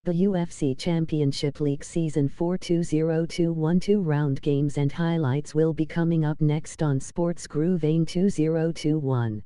The UFC Championship League Season 4 20212 round games and highlights will be coming up next on Sports Groove 2021.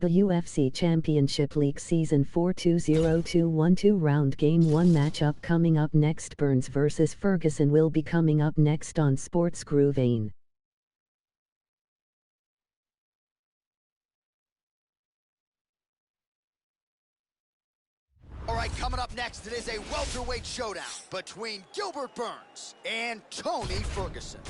The UFC Championship League Season 4 20212 round game 1 matchup coming up next. Burns vs Ferguson will be coming up next on Sports Groove 8. All right, coming up next, it is a welterweight showdown between Gilbert Burns and Tony Ferguson.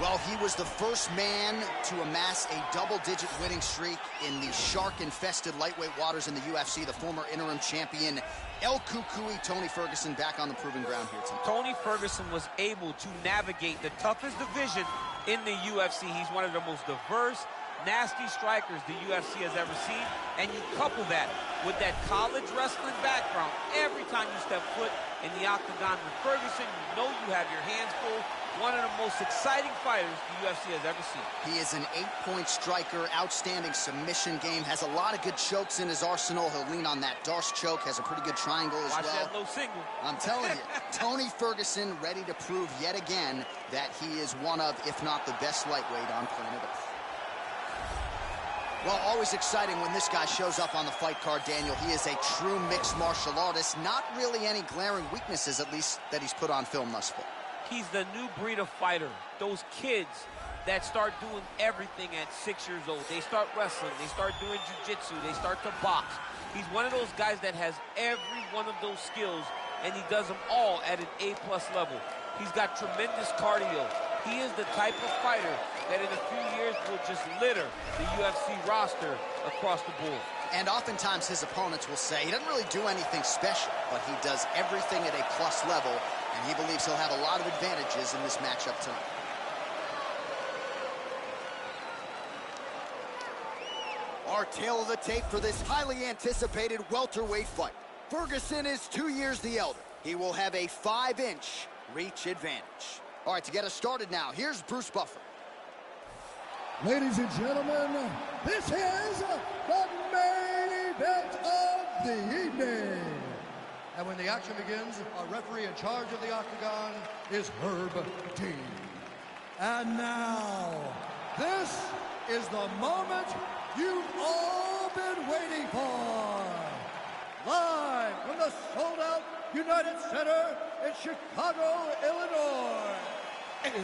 Well, he was the first man to amass a double-digit winning streak in the shark-infested lightweight waters in the UFC. The former interim champion, El Cucuy, Tony Ferguson, back on the proven ground here tonight. Tony Ferguson was able to navigate the toughest division in the UFC. He's one of the most diverse, nasty strikers the UFC has ever seen. And you couple that with that college wrestling background. Every time you step foot in the octagon with Ferguson, you know you have your hands full. One of the most exciting fighters the UFC has ever seen. He is an 8-point striker, outstanding submission game, has a lot of good chokes in his arsenal. He'll lean on that Darce choke, has a pretty good triangle as well. Watch that low single. I'm telling you, Tony Ferguson ready to prove yet again that he is one of, if not the best lightweight on planet Earth. Well, always exciting when this guy shows up on the fight card, Daniel. He is a true mixed martial artist. Not really any glaring weaknesses, at least, that he's put on film thus far. He's the new breed of fighter. Those kids that start doing everything at 6 years old. They start wrestling. They start doing jiu-jitsu. They start to box. He's one of those guys that has every one of those skills, and he does them all at an A-plus level. He's got tremendous cardio. He is the type of fighter that in a few years will just litter the UFC roster across the board. And oftentimes his opponents will say he doesn't really do anything special, but he does everything at a plus level, and he believes he'll have a lot of advantages in this matchup tonight. Our tale of the tape for this highly anticipated welterweight fight. Ferguson is 2 years the elder. He will have a 5-inch reach advantage. All right, to get us started now, here's Bruce Buffer. Ladies and gentlemen, this is the main event of the evening. And when the action begins, our referee in charge of the octagon is Herb Dean. And now, this is the moment you've all been waiting for. Live from the sold-out United Center in Chicago, Illinois. It's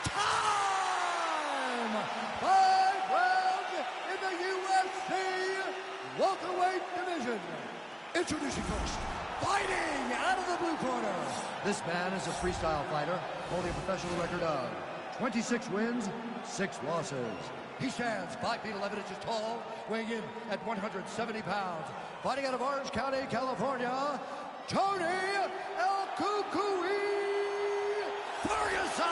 time! 5 rounds in the UFC welterweight division. Introducing first, fighting out of the blue corner. This man is a freestyle fighter holding a professional record of 26 wins, 6 losses. He stands 5 feet 11 inches tall, weighing in at 170 pounds. Fighting out of Orange County, California, Tony El Cucuy Ferguson!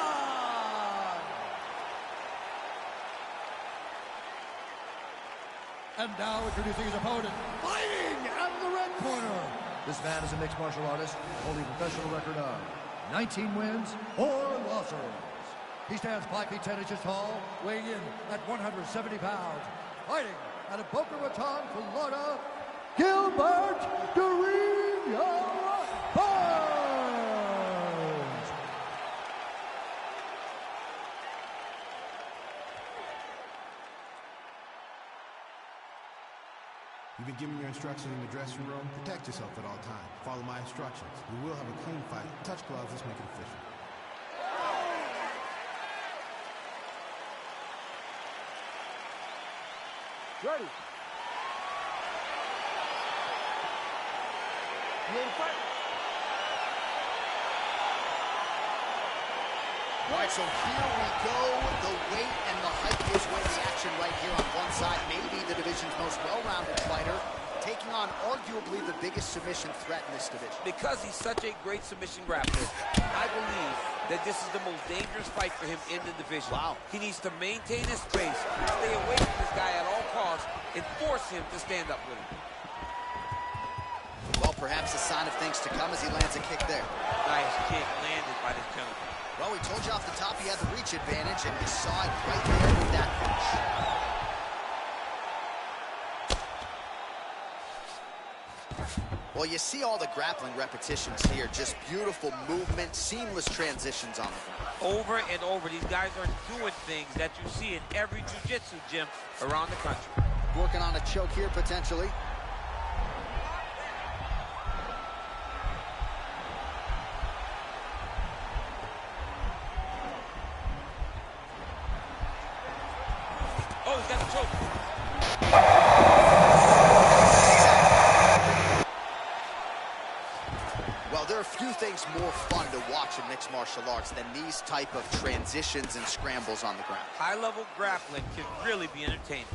And now introducing his opponent, fighting out of the red corner. This man is a mixed martial artist, holding a professional record of 19 wins, 4 losses. He stands 5 feet 10 inches tall, weighing in at 170 pounds. Fighting out of Boca Raton, Florida, Gilbert Durinho Burns. You've been given your instructions in the dressing room. Protect yourself at all times. Follow my instructions. We will have a clean fight. Touch gloves, let's make it official. Ready. You ready to fight? All right, so here we go. The weight and the height gives way to the action right here on one side. Maybe the division's most well-rounded fighter, taking on arguably the biggest submission threat in this division. Because he's such a great submission grappler, I believe that this is the most dangerous fight for him in the division. Wow. He needs to maintain his pace, stay away from this guy at all costs, and force him to stand up with him. Well, perhaps a sign of things to come as he lands a kick there. Nice kick landed by this gentleman. Well, we told you off the top he had the reach advantage, and you saw it right there with that punch. Well, you see all the grappling repetitions here. Just beautiful movement, seamless transitions on the ground. Over and over, these guys are doing things that you see in every jiu-jitsu gym around the country. Working on a choke here, potentially. Oh, he's got the choke. Well, there are few things more fun to watch in mixed martial arts than these type of transitions and scrambles on the ground. High-level grappling can really be entertaining.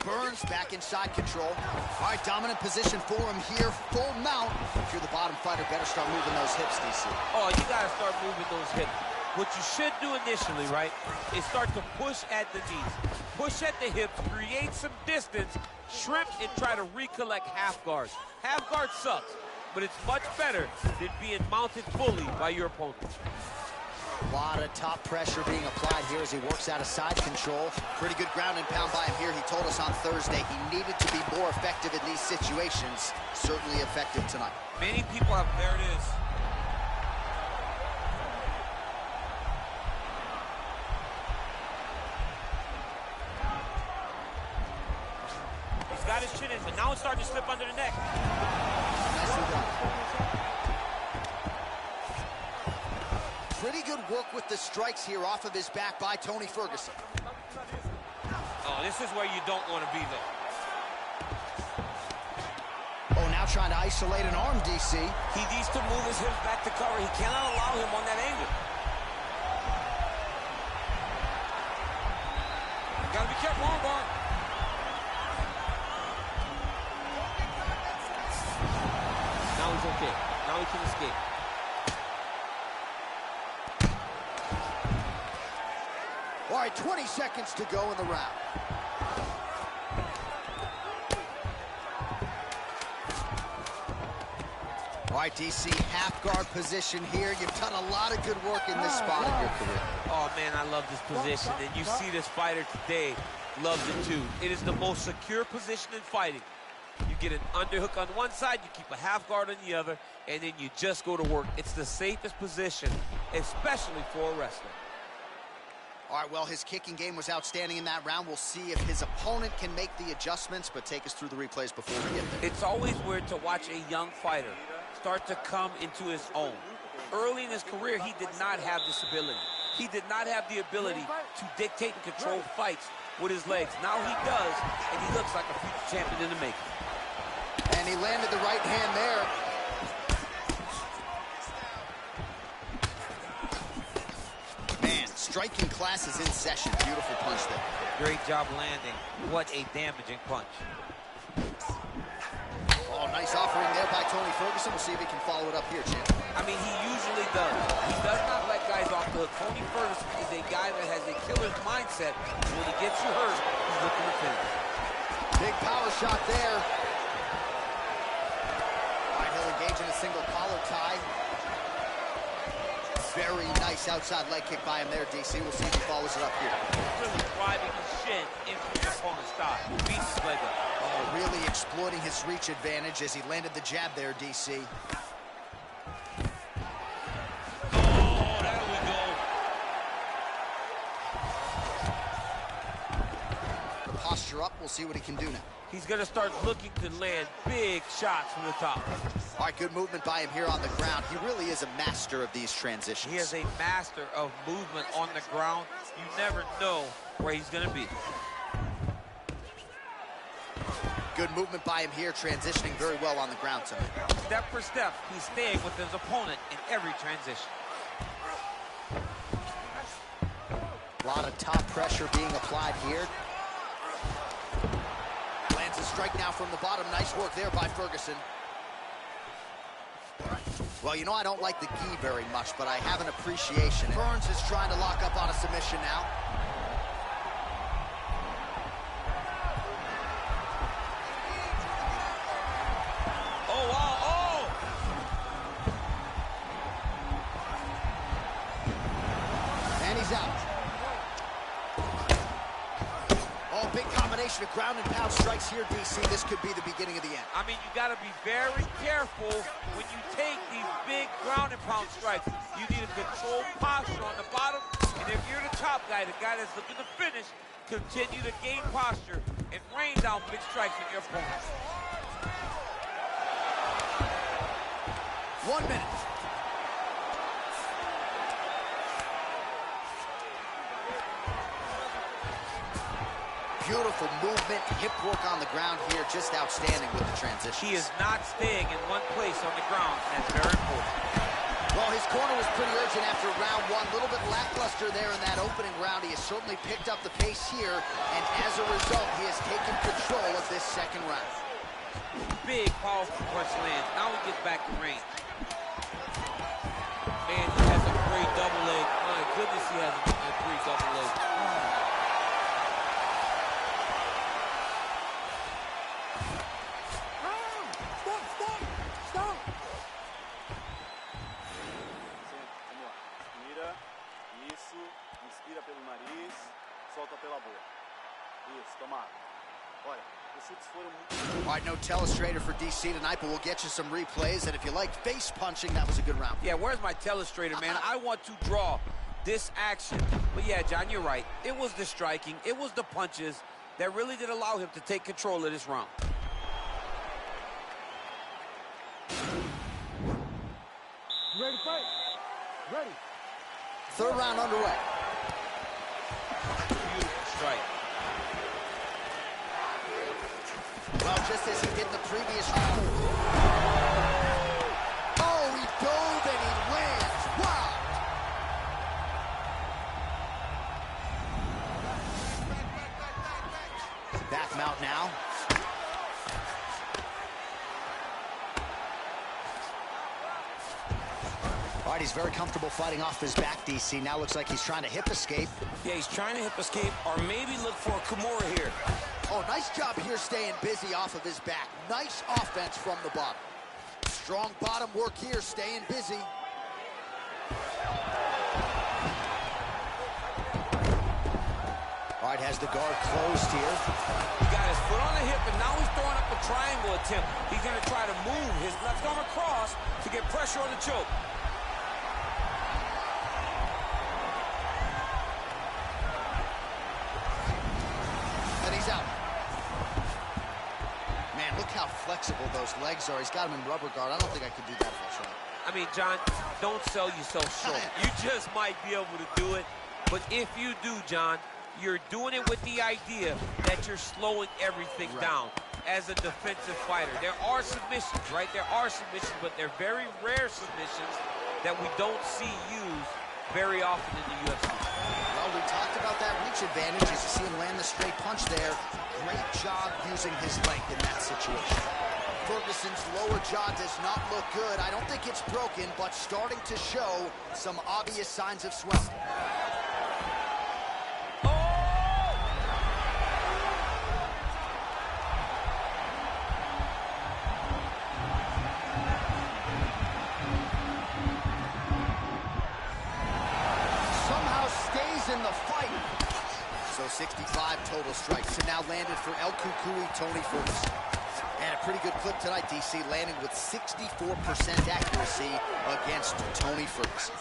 Burns back in side control. All right, dominant position for him here. Full mount. If you're the bottom fighter, better start moving those hips, DC. Oh, you got to start moving those hips. What you should do initially, right, is start to push at the knees. Push at the hips, create some distance, shrimp, and try to recollect half guards. Half guard sucks, but it's much better than being mounted fully by your opponent. A lot of top pressure being applied here as he works out of side control. Pretty good ground and pound by him here. He told us on Thursday he needed to be more effective in these situations. Certainly effective tonight. Many people have, there it is. got his chin in, but now it's starting to slip under the neck. Nicely done. Pretty good work with the strikes here off of his back by Tony Ferguson. Oh, this is where you don't want to be, though. Oh, now trying to isolate an arm, DC. He needs to move his hips back to cover. He cannot allow him on that angle. Gotta be careful, armbar. Now he's okay. Now he can escape. All right, 20 seconds to go in the round. All right, DC, half guard position here. You've done a lot of good work in this spot in your career. Oh, man, I love this position. And you see this fighter today loves it, too. It is the most secure position in fighting. You get an underhook on one side, you keep a half guard on the other, and then you just go to work. It's the safest position, especially for a wrestler. All right, well, his kicking game was outstanding in that round. We'll see if his opponent can make the adjustments, but take us through the replays before we get there. It's always weird to watch a young fighter start to come into his own. Early in his career, he did not have this ability. He did not have the ability to dictate and control fights with his legs. Now he does, and he looks like a future champion in the making. And he landed the right hand there. Man, striking class is in session. Beautiful punch there. Great job landing. What a damaging punch. Oh, nice offering there by Tony Ferguson. We'll see if he can follow it up here, champ. I mean, he usually does. He does not let guys off the hook. Tony Ferguson is a guy that has a killer's mindset. When he gets you hurt, he's looking to finish. Big power shot there. All right, he'll engage in a single collar tie. Very nice outside leg kick by him there, DC. We'll see if he follows it up here. Really driving his shin into his opponent's thigh. Beats his leg up. Oh, really exploiting his reach advantage as he landed the jab there, DC. Oh, there we go. The posture up. We'll see what he can do now. He's going to start looking to land big shots from the top. All right, good movement by him here on the ground. He really is a master of these transitions. He is a master of movement on the ground. You never know where he's going to be. Good movement by him here, transitioning very well on the ground tonight. Step for step, he's staying with his opponent in every transition. A lot of top pressure being applied here. Lands a strike now from the bottom. Nice work there by Ferguson. Well, you know I don't like the gi very much, but I have an appreciation. Burns is trying to lock up on a submission now. Oh, wow, oh! And he's out. Oh, big combination of ground and pound strikes here, DC. This could be the beginning of the end. I mean, you got to be very careful when you take these big ground and pound strikes. You need a controlled posture on the bottom, and if you're the top guy, the guy that's looking to finish, continue to gain posture and rain down big strikes on your opponent. 1 minute. Beautiful movement, hip work on the ground here, just outstanding with the transition. He is not staying in one place on the ground, and that's very important. Well, his corner was pretty urgent after round one. A little bit lackluster there in that opening round. He has certainly picked up the pace here, and as a result, he has taken control of this second round. Big, powerful punch lands. Now he gets back to range. Man, he has a great double leg. My goodness, he has a great double leg. Stop! Isso, inspira pelo nariz, solta pela boca. Isso, toma água. Olha, os chutes foram muito... All right, no telestrator for DC tonight, but we'll get you some replays. And if you like face punching, that was a good round. Yeah, where's my telestrator, man? I want to draw this action. But yeah, John, you're right. It was the striking, it was the punches that really did allow him to take control of this round. You ready to fight? Ready. Third round underway. Beautiful strike. Well, just as he did the previous round. Oh, he dove and he lands. Wow. Back mount now. All right, he's very comfortable fighting off his back, DC. Now looks like he's trying to hip escape. Yeah, he's trying to hip escape or maybe look for a Kimura here. Oh, nice job here staying busy off of his back. Nice offense from the bottom. Strong bottom work here, staying busy. All right, has the guard closed here. He got his foot on the hip, and now he's throwing up a triangle attempt. He's going to try to move his left arm across to get pressure on the choke. And he's out. Man, look how flexible those legs are. He's got him in rubber guard. I don't think I could do that if I tried. I mean, John, don't sell yourself short. You just might be able to do it. But if you do, John, you're doing it with the idea that you're slowing everything down as a defensive fighter. There are submissions, right? There are submissions, but they're very rare submissions that we don't see used very often in the UFC. Well, we talked about that reach advantage as you see him land the straight punch there. Great job using his length in that situation. Ferguson's lower jaw does not look good. I don't think it's broken, but starting to show some obvious signs of swelling. In the fight. So 65 total strikes, and now landed for El Cucuy, Tony Ferguson. And a pretty good clip tonight, DC, landing with 64% accuracy against Tony Ferguson.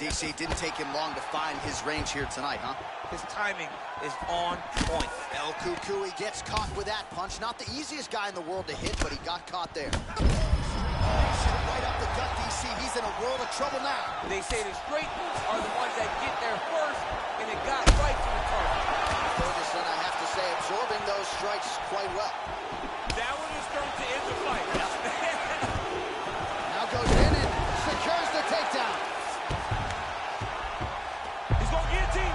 DC, didn't take him long to find his range here tonight, huh? His timing is on point. El Cucuy gets caught with that punch. Not the easiest guy in the world to hit, but he got caught there. Right up the gut, DC. He's in a world of trouble now. They say the straight are the ones that get there first, and it got right to the target. Ferguson, I have to say, absorbing those strikes quite well. That one is thrown to end the fight. Now goes in and secures the takedown. He's going to guillotine.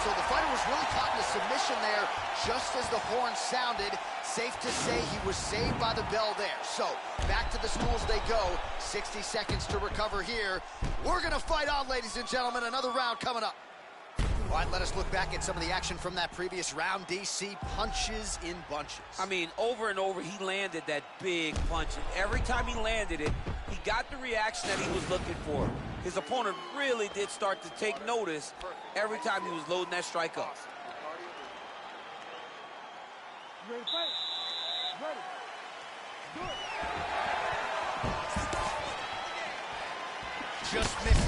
So the fighter was really caught in a submission there just as the horn sounded. Safe to say he was saved by the bell there. So back to the stools they go. 60 seconds to recover here. We're going to fight on, ladies and gentlemen. Another round coming up. All right, let us look back at some of the action from that previous round. DC, punches in bunches. I mean, over and over, he landed that big punch. And every time he landed it, he got the reaction that he was looking for. His opponent really did start to take notice every time he was loading that strike up. You ready to fight? Ready. Do it. Just misses.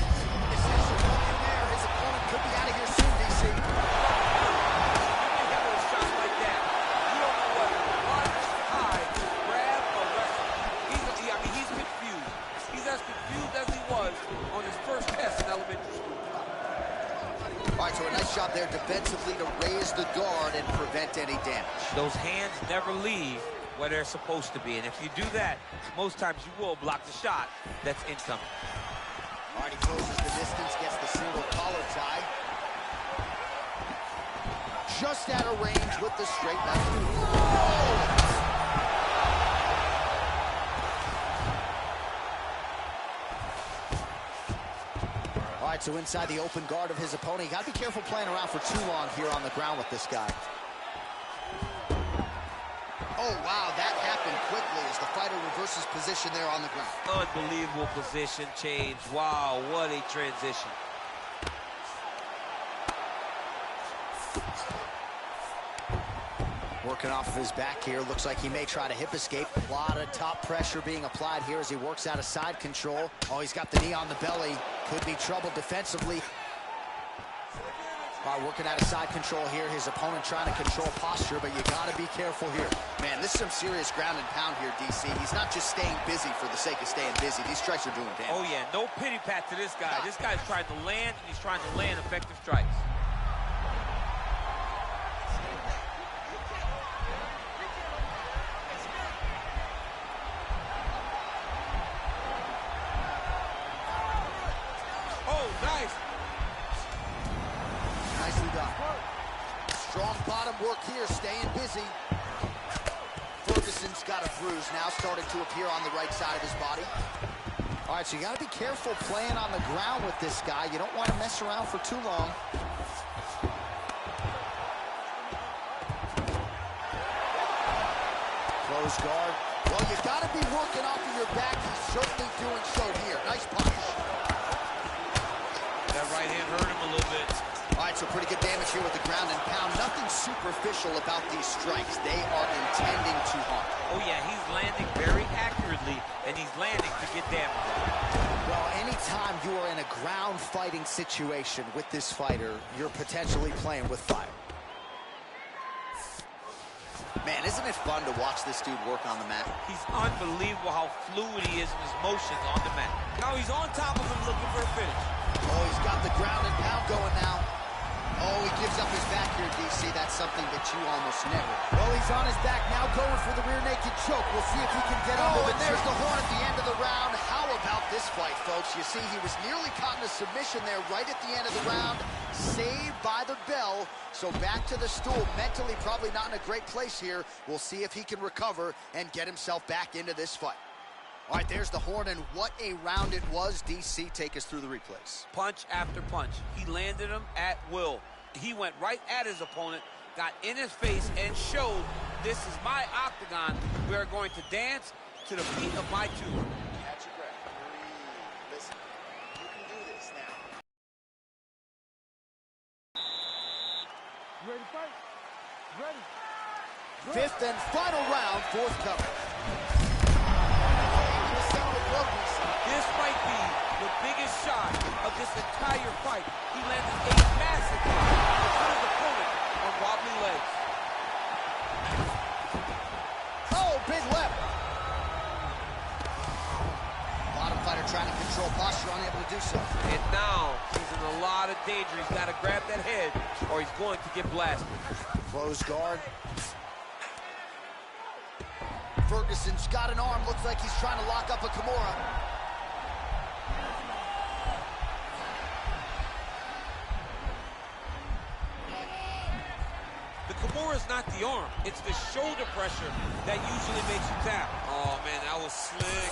Essential in there. His opponent could be out of here soon, DC. You can hit with shots like that. You don't know what punch, hide, grab, or wrestle. He's confused. He's as confused as he was on his first test in elementary school. All right, so a nice job there defensively to raise the guard and prevent any damage. Those hands never leave where they're supposed to be. And if you do that, most times you will block the shot that's incoming. All right, he closes the distance, gets the single collar tie. Just out of range with the straight left. Oh! All right, so inside the open guard of his opponent. You got to be careful playing around for too long here on the ground with this guy. Oh, wow, that happened quickly as the fighter reverses position there on the ground. Unbelievable position change. Wow, what a transition. Working off of his back here. Looks like he may try to hip escape. A lot of top pressure being applied here as he works out of side control. Oh, he's got the knee on the belly. Could be trouble defensively. All right, working out of side control here. His opponent trying to control posture, but you got to be careful here. Man, this is some serious ground and pound here, DC. He's not just staying busy for the sake of staying busy. These strikes are doing damage. Oh, yeah, no pity pat to this guy. This guy's trying to land, and he's trying to land effective strikes. Oh, nice. Nicely done. Strong bottom work here, staying busy. Ferguson's got a bruise now starting to appear on the right side of his body. All right, so you got to be careful playing on the ground with this guy. You don't want to mess around for too long. Close guard. Well, you got to be working off of your back. He's certainly doing so here. Nice punch. That right hand hurt him a little bit. All right, so pretty good damage here with the ground and pound. Nothing superficial about these strikes. They are intending to harm. Oh, yeah, he's landing very accurately, and he's landing to get damage. Well, anytime you are in a ground fighting situation with this fighter, you're potentially playing with fire. Man, isn't it fun to watch this dude work on the mat? He's unbelievable how fluid he is in his motions on the mat. Now he's on top of him looking for a finish. Oh, he's got the ground and pound going now. Oh, he gives up his back here, DC. That's something that you almost never. Well, he's on his back now going for the rear naked choke. We'll see if he can get under the and there's the horn at the end of the round. How about this fight, folks? You see, he was nearly caught in a submission there right at the end of the round. Saved by the bell. So back to the stool. Mentally probably not in a great place here. We'll see if he can recover and get himself back into this fight. All right, there's the horn, and what a round it was. DC, take us through the replays. Punch after punch. He landed him at will. He went right at his opponent, got in his face, and showed, this is my octagon. We are going to dance to the beat of my tune. Catch your breath. Breathe. Listen, you can do this now. Ready to fight? Ready. Fifth and final round, fourth cover. This might be the biggest shot of this entire fight. He landed a massive punch to put his opponent on wobbly legs. Oh, big left. Bottom fighter trying to control posture, unable to do so. And now he's in a lot of danger. He's got to grab that head or he's going to get blasted. Close guard. Ferguson's got an arm. Looks like he's trying to lock up a Kimura. The Kimura is not the arm. It's the shoulder pressure that usually makes you tap. Oh, man, that was slick.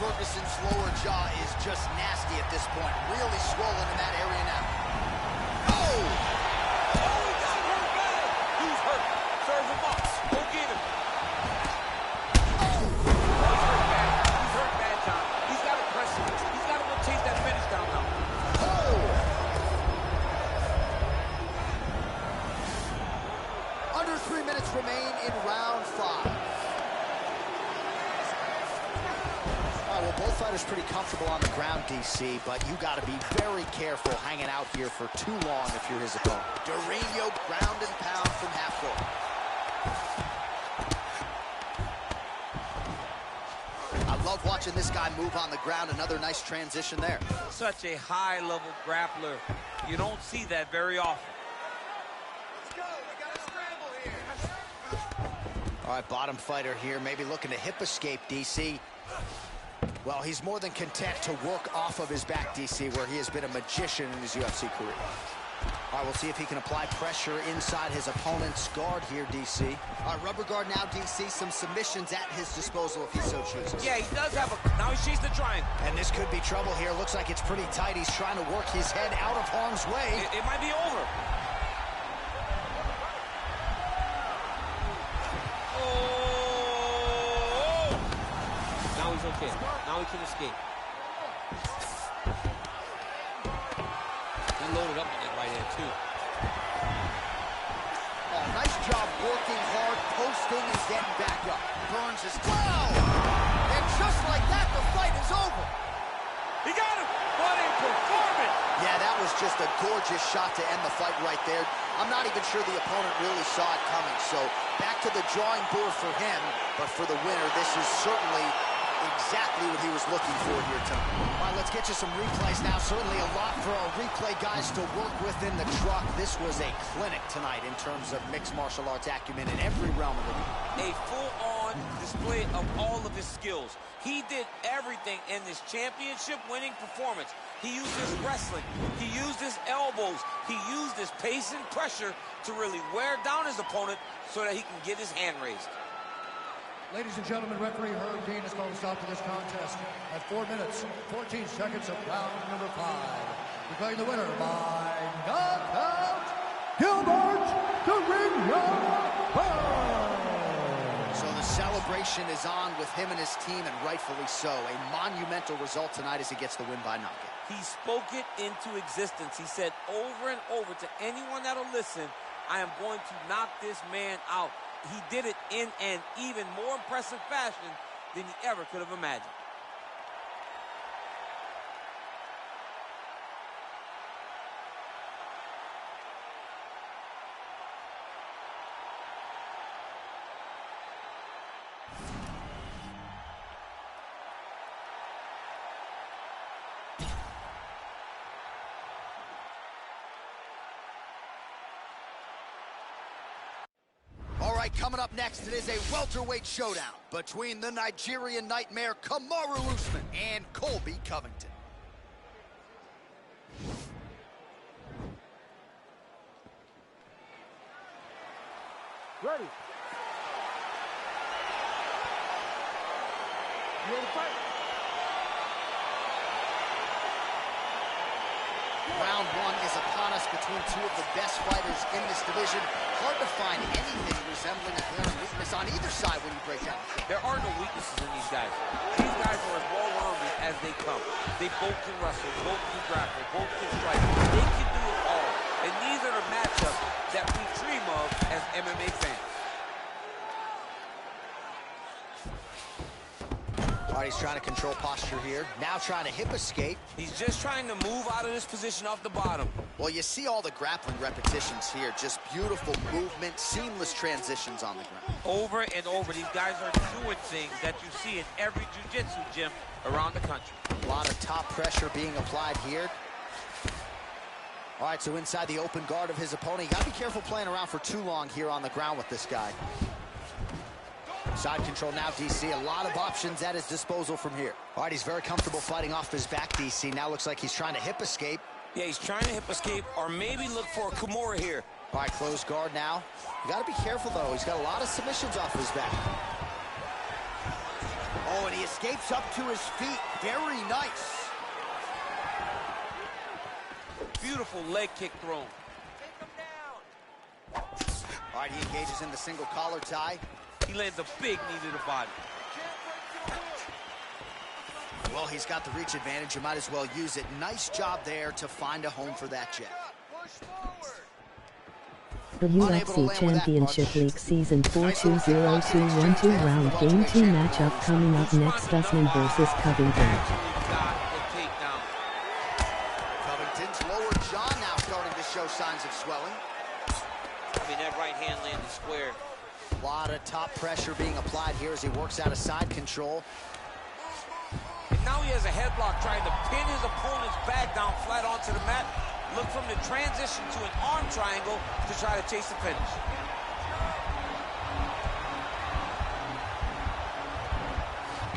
Ferguson's lower jaw is just nasty at this point. Really swollen in that area now. Oh! Oh, he got hurt bad. He's hurt. Serve him up. Go get him. Under 3 minutes remain in round 5. All right, well, both fighters pretty comfortable on the ground, DC, but you got to be very careful hanging out here for too long if you're his opponent. Durinho ground and pound from half court. I love watching this guy move on the ground. Another nice transition there. Such a high-level grappler. You don't see that very often. All right, bottom fighter here, maybe looking to hip escape, DC. Well, he's more than content to work off of his back, DC, where he has been a magician in his UFC career. All right, we'll see if he can apply pressure inside his opponent's guard here, DC. All right, rubber guard now, DC. Some submissions at his disposal if he so chooses. Yeah, he does have a... Now he sees the triangle. And this could be trouble here. Looks like it's pretty tight. He's trying to work his head out of harm's way. It might be over. Now he's okay. Now he can escape. He loaded up on that right hand, too. Oh, nice job working hard, posting, and getting back up. Burns is... Whoa! And just like that, the fight is over. He got him! What a performance! Yeah, that was just a gorgeous shot to end the fight right there. I'm not even sure the opponent really saw it coming. So back to the drawing board for him. But for the winner, this is certainly exactly what he was looking for here tonight. All right, let's get you some replays now. Certainly a lot for our replay guys to work with in the truck. This was a clinic tonight in terms of mixed martial arts acumen in every realm of the game. A full-on display of all of his skills. He did everything in this championship-winning performance. He used his wrestling. He used his elbows. He used his pace and pressure to really wear down his opponent so that he can get his hand raised. Ladies and gentlemen, referee Herb Dean has called a stop to this contest at 4 minutes, 14 seconds of round number 5. Declaring the winner by knockout, Gilbert the Ring Burns. So the celebration is on with him and his team, and rightfully so. A monumental result tonight as he gets the win by knockout. He spoke it into existence. He said over and over to anyone that'll listen, I am going to knock this man out. He did it in an even more impressive fashion than he ever could have imagined. Coming up next, it is a welterweight showdown between the Nigerian Nightmare Kamaru Usman and Colby Covington. Ready. You ready to fight? Round 1 is upon us between two of the best fighters in this division. Hard to find anything resembling a glaring weakness on either side when you break down. There are no weaknesses in these guys. These guys are as well-rounded as they come. They both can wrestle, both can grapple, both can strike. They can do it all. And these are the matchups that we dream of as MMA fans. All right, he's trying to control posture here. Now trying to hip escape. He's just trying to move out of this position off the bottom. Well, you see all the grappling repetitions here. Just beautiful movement, seamless transitions on the ground. Over and over, these guys are doing things that you see in every jiu-jitsu gym around the country. A lot of top pressure being applied here. All right, so inside the open guard of his opponent. You got to be careful playing around for too long here on the ground with this guy. Side control now, DC. A lot of options at his disposal from here. All right, he's very comfortable fighting off his back, DC. Now looks like he's trying to hip escape. Yeah, he's trying to hip escape or maybe look for a Kimura here. All right, closed guard now. You got to be careful, though. He's got a lot of submissions off his back. Oh, and he escapes up to his feet. Very nice. Beautiful leg kick thrown. Take him down. All right, he engages in the single collar tie. He lands a big knee to the body. Well, he's got the reach advantage. You might as well use it. Nice job there to find a home for that jab. The UFC Championship League Season 4 2-0-2-1-2 round Game 2 matchup coming up next. Usman versus Covington. Covington's lower jaw now starting to show signs of swelling. I mean, that right hand landed square. A lot of top pressure being applied here as he works out of side control. And now he has a headlock trying to pin his opponent's back down flat onto the mat. Look from the transition to an arm triangle to try to chase the finish.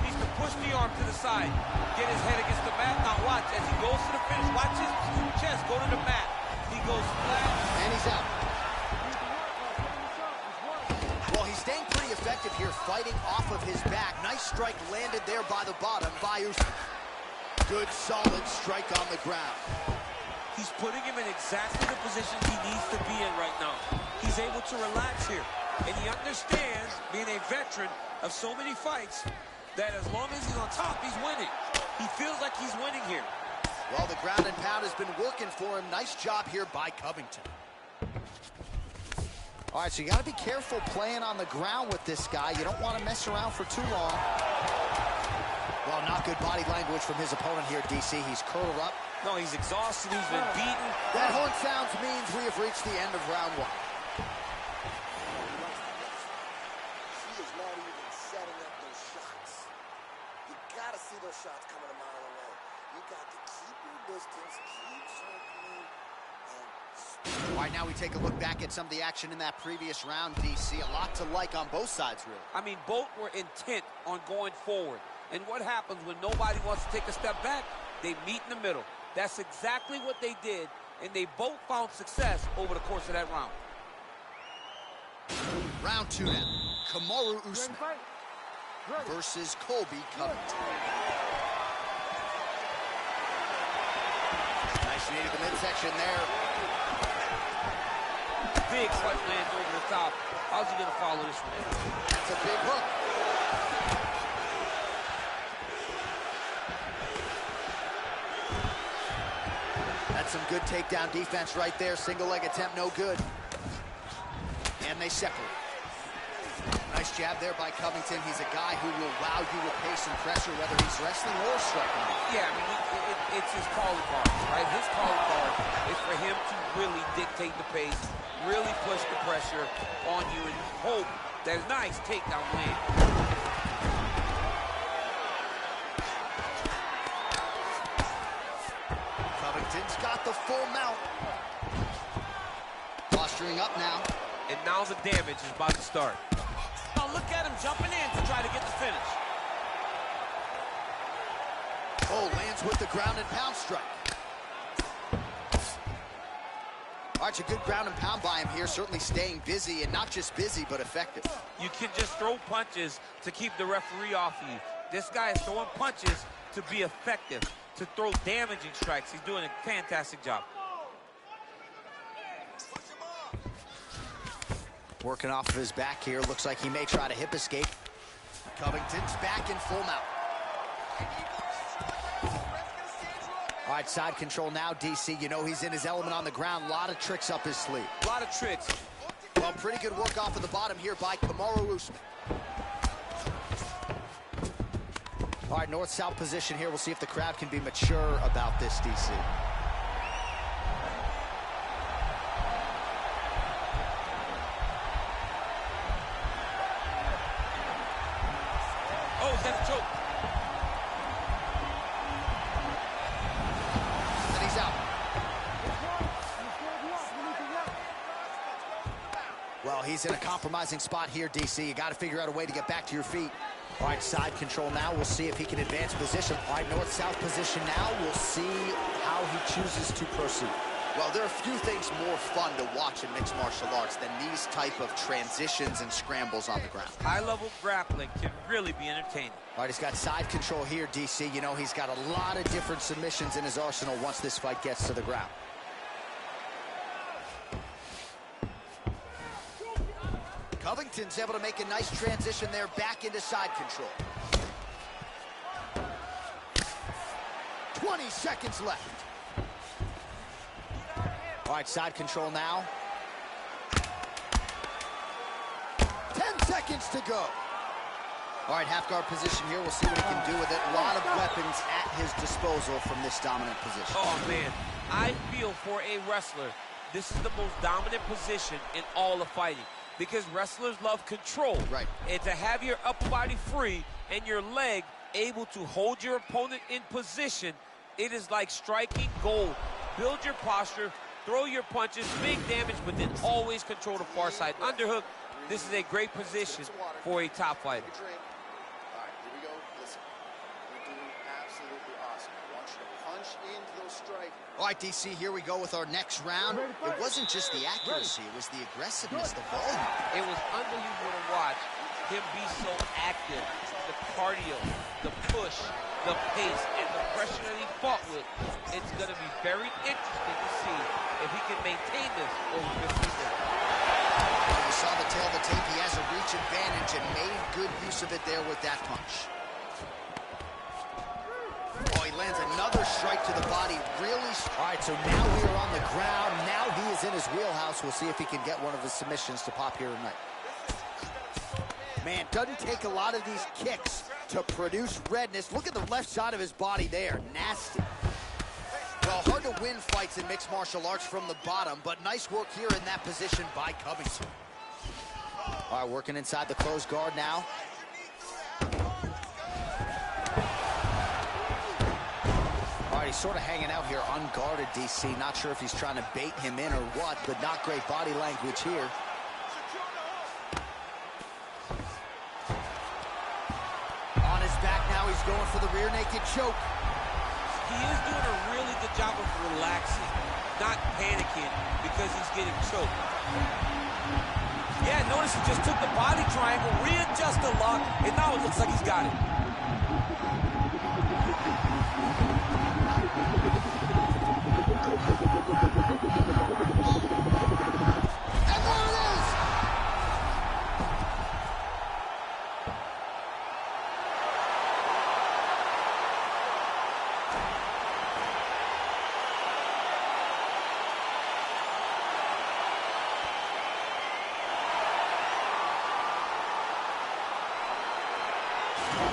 Needs to push the arm to the side. Get his head against the mat. Now watch as he goes to the finish. Watch his chest go to the mat. He goes flat. And he's out. Well, he's staying pretty effective here, fighting off of his back. Nice strike landed there by the bottom by Usman. Good, solid strike on the ground. He's putting him in exactly the position he needs to be in right now. He's able to relax here. And he understands, being a veteran of so many fights, that as long as he's on top, he's winning. He feels like he's winning here. Well, the ground and pound has been working for him. Nice job here by Covington. All right, so you got to be careful playing on the ground with this guy. You don't want to mess around for too long. Well, not good body language from his opponent here, DC. He's curled up. No, he's exhausted. He's been beaten. That horn sounds means we have reached the end of round 1. He is not even setting up those shots. You got to see those shots coming a mile away. You got to keep your distance, keep circling, and... All right, now we take a look back at some of the action in that previous round, DC. A lot to like on both sides, really. I mean, both were intent on going forward. And what happens when nobody wants to take a step back? They meet in the middle. That's exactly what they did, and they both found success over the course of that round. Round 2 now. Kamaru Usman versus Colby Covington. Nice knee to the midsection there. Big slice lands over the top. How's he going to follow this one? That's a big hook. That's some good takedown defense right there. Single leg attempt, no good. And they separate. Nice jab there by Covington. He's a guy who will wow you with pace and pressure, whether he's wrestling or striking. Yeah, I mean, it's his calling card, right? His calling card is for him to really dictate the pace, really push the pressure on you, and hope that a nice takedown land. Covington's got the full mount. Posturing up now. And now the damage is about to start. Oh, look at him jumping in to try to get the finish. Oh, lands with the ground and pound strike. All right, a good ground and pound by him here, certainly staying busy, and not just busy, but effective. You can just throw punches to keep the referee off of you. This guy is throwing punches to be effective, to throw damaging strikes. He's doing a fantastic job. Working off of his back here. Looks like he may try to hip escape. Covington's back in full mount. All right, side control now, DC. You know he's in his element on the ground. A lot of tricks up his sleeve. A lot of tricks. Well, pretty good work off of the bottom here by Kamaru Usman. All right, north-south position here. We'll see if the crowd can be mature about this, DC. Oh, that's a choke. And he's out. Well, he's in a compromising spot here, DC. You got to figure out a way to get back to your feet. All right, side control now. We'll see if he can advance position. All right, north-south position now. We'll see how he chooses to proceed. Well, there are a few things more fun to watch in mixed martial arts than these type of transitions and scrambles on the ground. High-level grappling can really be entertaining. All right, he's got side control here, DC. You know, he's got a lot of different submissions in his arsenal once this fight gets to the ground. Covington's able to make a nice transition there back into side control. 20 seconds left. All right, side control now. 10 seconds to go. All right, half guard position here. We'll see what he can do with it. A lot of weapons at his disposal from this dominant position. Oh, man. I feel for a wrestler, this is the most dominant position in all of fighting, because wrestlers love control. Right. And to have your upper body free and your leg able to hold your opponent in position, it is like striking gold. Build your posture, throw your punches, big damage, but then always control the far side. Underhook, this is a great position for a top fighter. All right, here we go. Listen, you're doing absolutely awesome. I want you to punch into those strikes. All right, DC, here we go with our next round. It wasn't just the accuracy, it was the aggressiveness, the volume. It was unbelievable to watch him be so active. The cardio, the push, the pace, and the pressure that he fought with. It's going to be very interesting to see if he can maintain this over this season. You saw the tail of the tape. He has a reach advantage and made good use of it there with that punch. Oh, he lands another strike to the body. Really. All right, so now we are on the ground. Now he is in his wheelhouse. We'll see if he can get one of his submissions to pop here tonight. Man, doesn't take a lot of these kicks to produce redness. Look at the left side of his body there. Nasty. Well, hard to win fights in mixed martial arts from the bottom, but nice work here in that position by Covington. All right, working inside the closed guard now. All right, he's sort of hanging out here unguarded, DC. Not sure if he's trying to bait him in or what, but not great body language here. On his back now, he's going for the rear naked choke. He is doing a really good job of relaxing, not panicking because he's getting choked. Yeah, notice he just took the body triangle, readjust the lock, and now it looks like he's got it. And there it is!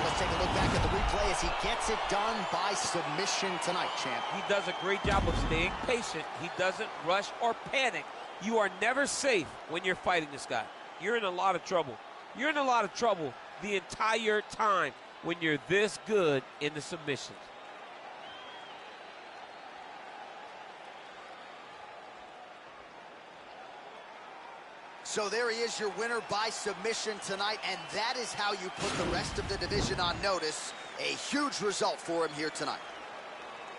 Let's take a look back at the replay as he gets it done by submission tonight, champ. He does a great job of staying patient. He doesn't rush or panic. You are never safe when you're fighting this guy. You're in a lot of trouble. You're in a lot of trouble the entire time when you're this good in the submissions. So there he is, your winner by submission tonight, and that is how you put the rest of the division on notice. A huge result for him here tonight.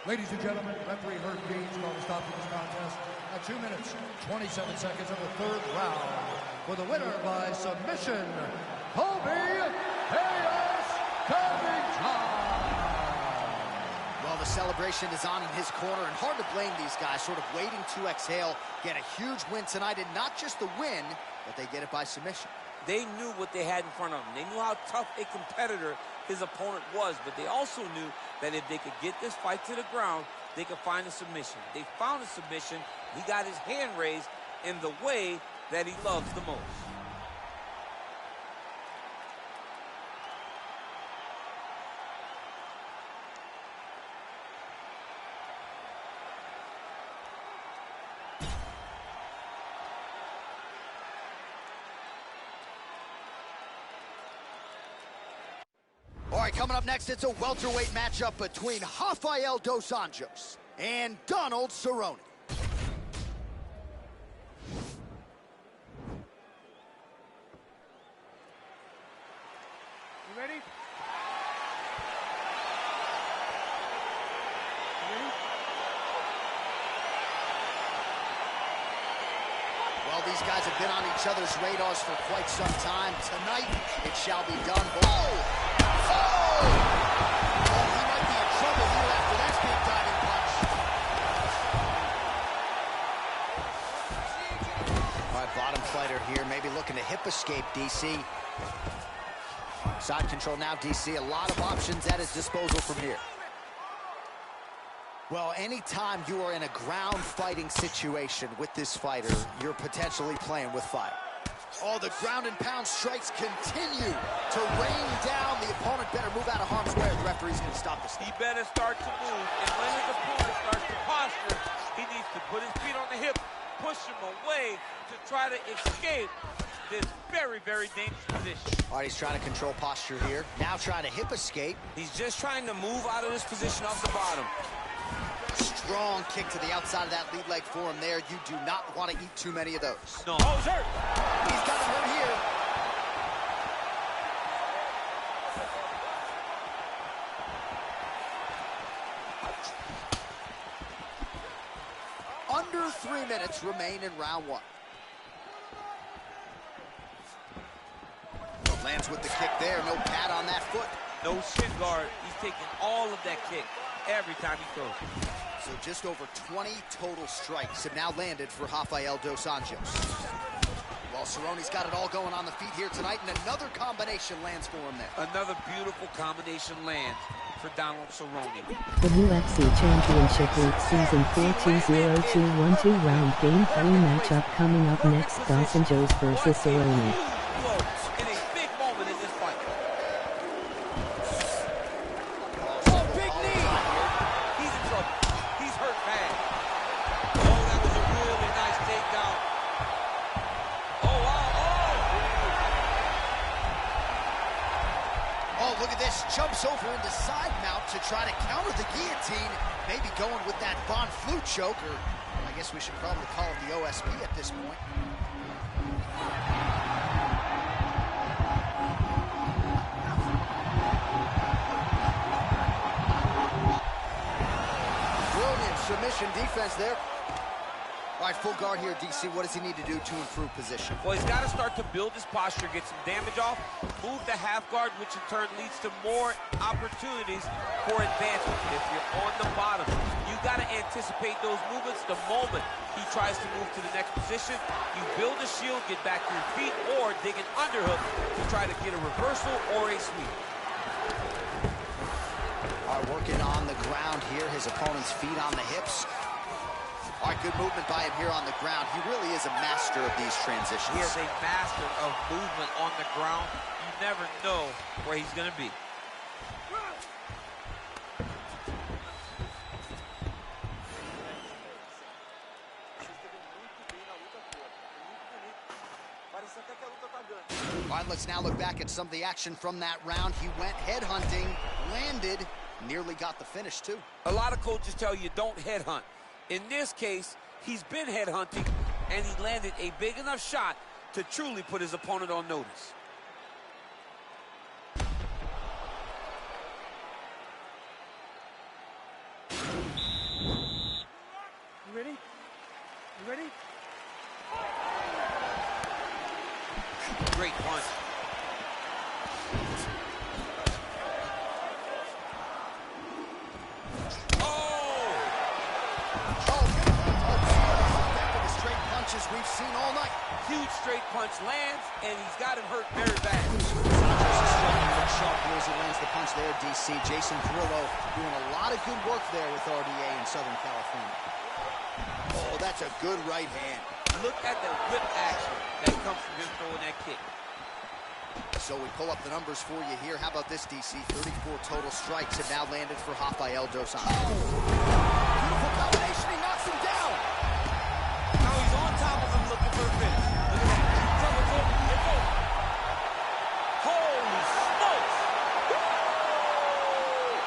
Ladies and gentlemen, referee Herb Dean's going to stop this contest at 2 minutes, 27 seconds of the third round. For the winner by submission, Colby Chaos Covington. Well, the celebration is on in his corner, and hard to blame these guys, sort of waiting to exhale, get a huge win tonight, and not just the win, but they get it by submission. They knew what they had in front of them. They knew how tough a competitor his opponent was, but they also knew that if they could get this fight to the ground, they could find a submission. They found a submission. He got his hand raised in the way that he loves the most. All right, coming up next, it's a welterweight matchup between Rafael Dos Anjos and Donald Cerrone. You ready? Well, these guys have been on each other's radars for quite some time. Tonight, it shall be done. Oh! Oh! Well, he might be in trouble here after that big diving punch. All right, bottom fighter here, maybe looking to hip escape, DC. Side control now, DC. A lot of options at his disposal from here. Well, anytime you are in a ground fighting situation with this fighter, you're potentially playing with fire. Oh, the ground and pound strikes continue to rain down. The opponent better move out of harm's way, or the referee's going to stop this. He better start to move, and when his opponent starts to posture, he needs to put his feet on the hip, push him away to try to escape this very, very dangerous position. All right, he's trying to control posture here. Now trying to hip escape. He's just trying to move out of this position off the bottom. Strong kick to the outside of that lead leg for him there. You do not want to eat too many of those. No. Oh, he's hurt. He's got him hurt here. Under 3 minutes remain in round one. Lands with the kick there. No pad on that foot. No shin guard. He's taking all of that kick every time he throws it. So just over 20 total strikes have now landed for Rafael Dos Anjos. Well, Cerrone's got it all going on the feet here tonight, and another combination lands for him there. Another beautiful combination lands. for Donald Cerrone. The UFC Championship League Season 4 2-0-2-1-2 round Game 3 matchup coming up next. Dawson Jones versus Cerrone. In a big moment in this fight. Oh, big knee! He's in trouble. He's hurt bad. Oh, that was a really nice takedown. Oh, wow. Oh, look at this. Jumps over into side mount to try to counter the guillotine. Maybe going with that Von Flue choke, or I guess we should probably call it the OSP at this point. Brilliant submission defense there. All right, full guard here, DC. What does he need to do to improve position? Well, he's got to start to build his posture, get some damage off, move the half guard, which in turn leads to more opportunities for advancement. If you're on the bottom, you got to anticipate those movements the moment he tries to move to the next position. You build a shield, get back to your feet, or dig an underhook to try to get a reversal or a sweep. All right, working on the ground here. His opponent's feet on the hips. All right, good movement by him here on the ground. He really is a master of these transitions. He is a master of movement on the ground. You never know where he's going to be. All right, let's now look back at some of the action from that round. He went headhunting, landed, nearly got the finish, too. A lot of coaches tell you don't headhunt. In this case, he's been headhunting, and he landed a big enough shot to truly put his opponent on notice. You ready? You ready? Great punch. We've seen all night. Huge straight punch lands, and he's got him hurt very bad. Sharp blows, he lands the punch there, DC. Jason Parillo doing a lot of good work there with RDA in Southern California. Oh, that's a good right hand. Look at the whip action that comes from him throwing that kick. So we pull up the numbers for you here. How about this, DC? 34 total strikes have now landed for Rafael dos Anjos. Beautiful combination. He knocks him down. Now he's on top of him looking for a finish. Look at that. It's over. Holy smokes!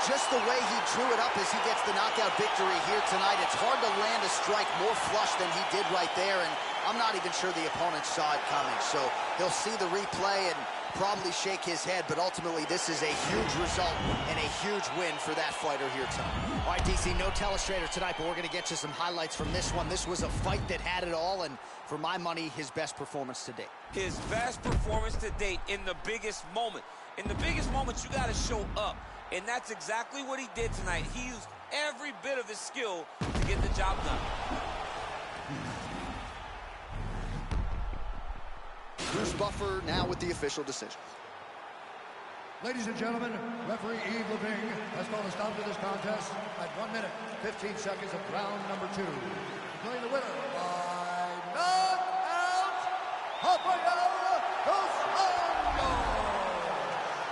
Just the way he drew it up as he gets the knockout victory here tonight. It's hard to land a strike more flush than he did right there, and I'm not even sure the opponent saw it coming. So he'll see the replay and probably shake his head, but ultimately this is a huge result and a huge win for that fighter here tonight. All right, DC, no telestrator tonight, but we're going to get you some highlights from this one. This was a fight that had it all, and for my money, his best performance to date. His best performance to date in the biggest moment. In the biggest moments, you got to show up, and that's exactly what he did tonight. He used every bit of his skill to get the job done. Bruce Buffer now with the official decision. Ladies and gentlemen, referee Yves Lavigne has called a stop to this contest at 1 minute, 15 seconds of round number 2. Declaring the winner by knockout, Rafael dos Anjos.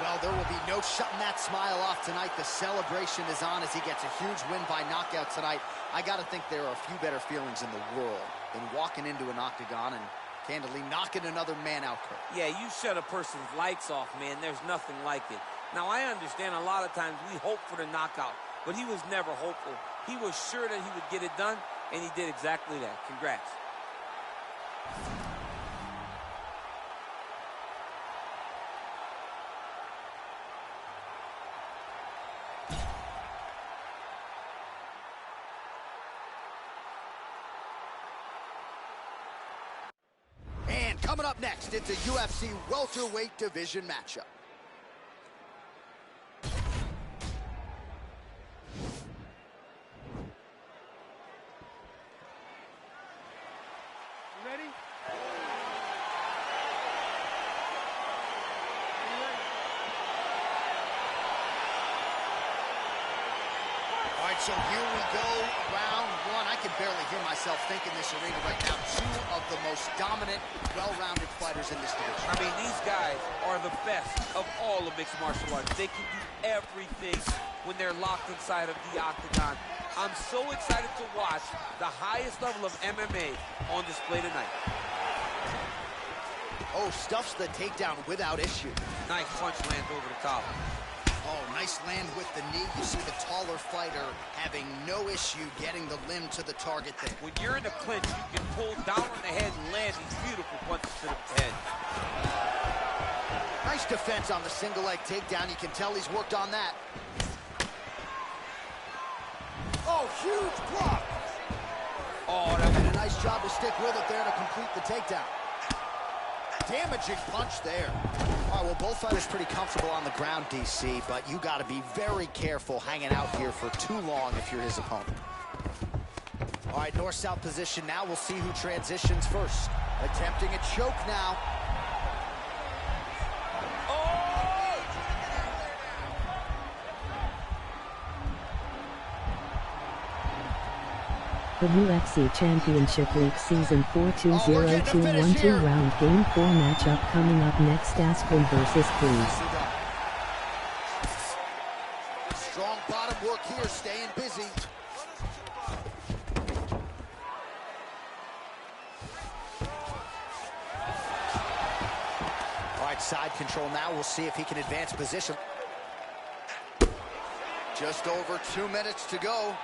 Well, there will be no shutting that smile off tonight. The celebration is on as he gets a huge win by knockout tonight. I got to think there are a few better feelings in the world than walking into an octagon and candidly knocking another man out cold. Yeah, you shut a person's lights off, man. There's nothing like it. Now, I understand a lot of times we hope for the knockout, but he was never hopeful. He was sure that he would get it done, and he did exactly that. Congrats. Coming up next, it's a UFC welterweight division matchup. You ready? So here we go, round one. I can barely hear myself think in this arena right now. Two of the most dominant, well-rounded fighters in this division. I mean, these guys are the best of all of mixed martial arts. They can do everything when they're locked inside of the octagon. I'm so excited to watch the highest level of MMA on display tonight. Oh, stuffs the takedown without issue. Nice punch lands over the top. Oh, nice land with the knee. You see the taller fighter having no issue getting the limb to the target there. When you're in a clinch, you can pull down on the head and land these beautiful punches to the head. Nice defense on the single leg takedown. You can tell he's worked on that. Oh, huge block. Oh, that did a nice job to stick with it there to complete the takedown. Damaging punch there. All right, well, both fighters pretty comfortable on the ground, DC, but you got to be very careful hanging out here for too long if you're his opponent. All right, north-south position now. We'll see who transitions first. Attempting a choke now. The UFC Championship League Season 4 2-0-2-1-2 round Game 4 matchup coming up next. Askren versus Cruz. Strong bottom work here, staying busy. All right, side control now. We'll see if he can advance position. Just over 2 minutes to go.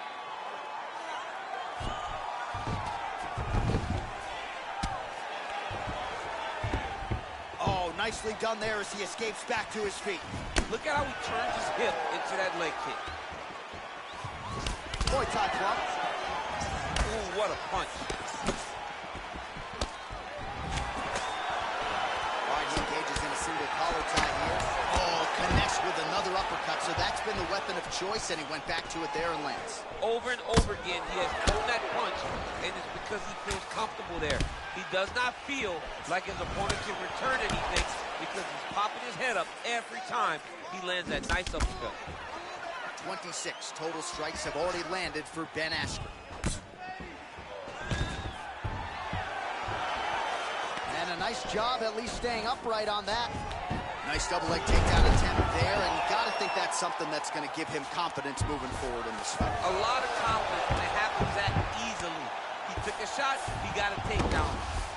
Nicely done there as he escapes back to his feet. Look at how he turns his hip into that leg kick. Muay Thai plunge. Ooh, what a punch. All right, he engages in a single collar tie here. Oh, connects with another uppercut. So that's been the weapon of choice, and he went back to it there and lands. Over and over again, he has thrown that punch, and it's because he feels comfortable there. He does not feel like his opponent can return anything because he's popping his head up every time he lands that nice uppercut. 26 total strikes have already landed for Ben Askren. And a nice job at least staying upright on that. Nice double leg takedown attempt there, and you got to think that's something that's going to give him confidence moving forward in this fight. A lot of confidence when it happens that easily. He took a shot, he got a takedown.